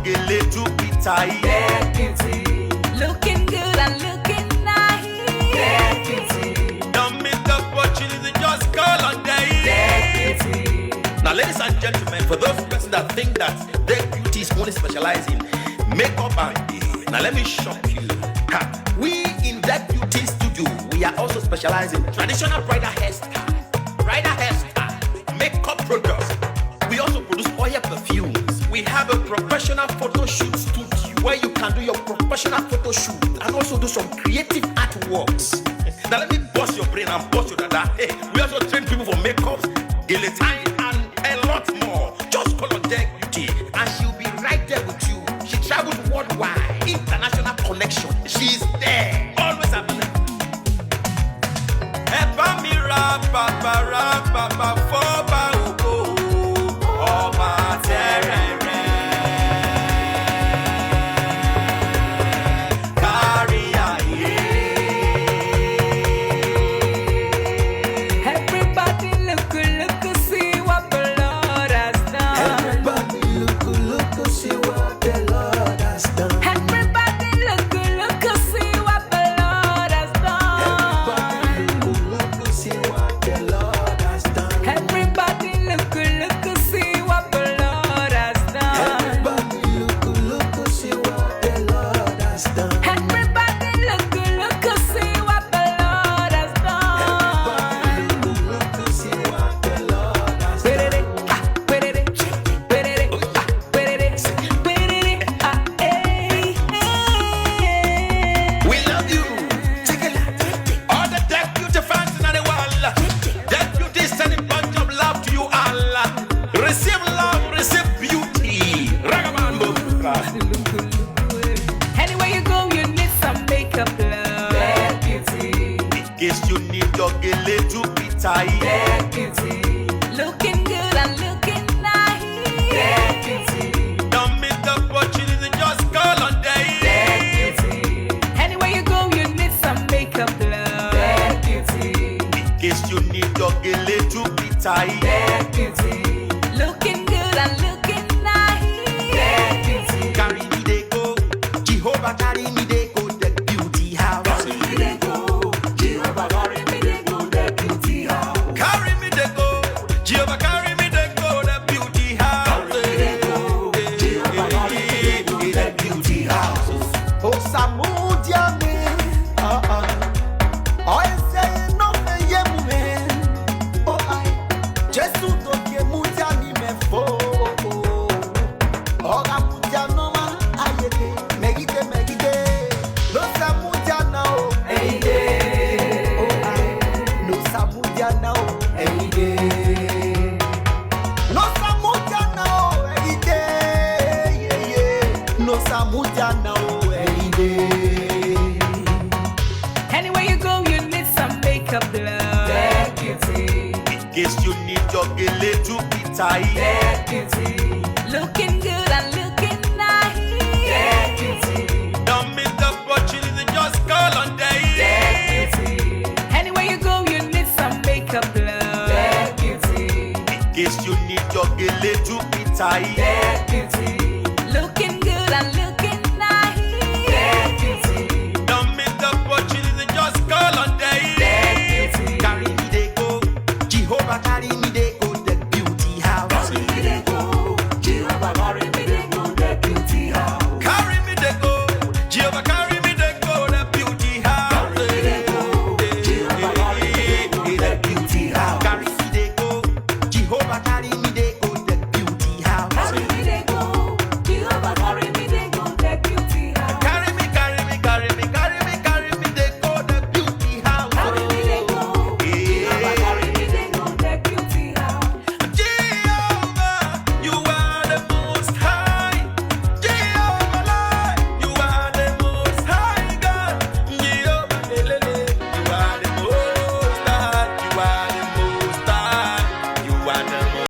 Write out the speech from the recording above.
Gele to be tight. Deputy, looking good and looking nice. Deputy, Don't miss the opportunity, just call on day. Deputy. Now, ladies and gentlemen, for those persons that think that their beauties only specialize in makeup and hair, now let me shock you. We in that beauty studio, we are also specializing in traditional bridal hairstyle, makeup products. We also produce oil perfumes. We have a professional photo shoot studio where you can do your professional photo shoot and also do some creative artworks. Now let me bust your brain and bust your dada. Hey, we also train people for makeups, Headtie, and a lot more. Just call on Deck Beauty and she'll be right there with you. She travels worldwide, international connection. She's there, always available. Everybody look, see what the Lord has done. Everybody look, see what the Lord has done. Everybody look, see what the Lord has done. Everybody look, see what the Lord has done. Everybody look, see what the Lord has done. Everybody look, see what the Lord has done. Everybody look, see what the Lord has done. Everybody look, see what the Lord has done. We love you. All the Deck Beauty fans in the world. Deck Beauty is sending bunch of love to you all. Receive love, receive beauty. Ragabambo. Anywhere you go, you need some makeup, love. Deputy, In case you need your Gele to be tight. deputy, looking good and looking nice. Deputy, Don't miss the opportunity, just call on day. deputy, anywhere you go, you need some makeup, love. Deputy, In case you need your Gele to be tight. deputy, looking good and looking nice. Deputy, Carry me they go, Jehovah carry me they go, Deck Beauty house. Carry me they go, Jehovah carry me they go, the beauty house. Carry me they go, Jehovah carry me they go, Deck Beauty house. Carry me they go, Jehovah carry me they go, the beauty house. Oh, Samudia me, I say no me ye me. Oh, I just to get mutia ni me fo. Oh, Samudia no man, I megite. No Samudia now, Hey day, oh I. No Samudia now, hey day. no Samudia now, every day. Yeah. No Samudia now, every day. anywhere you go, you need some makeup, love. Deputy, In case you need your Gele to be tight. deputy, looking good and looking nice. Deputy, Don't miss the opportunity, just call on day. deputy, anywhere you go, you need some makeup, love. Deputy, In case you need your Gele to be tight. deputy,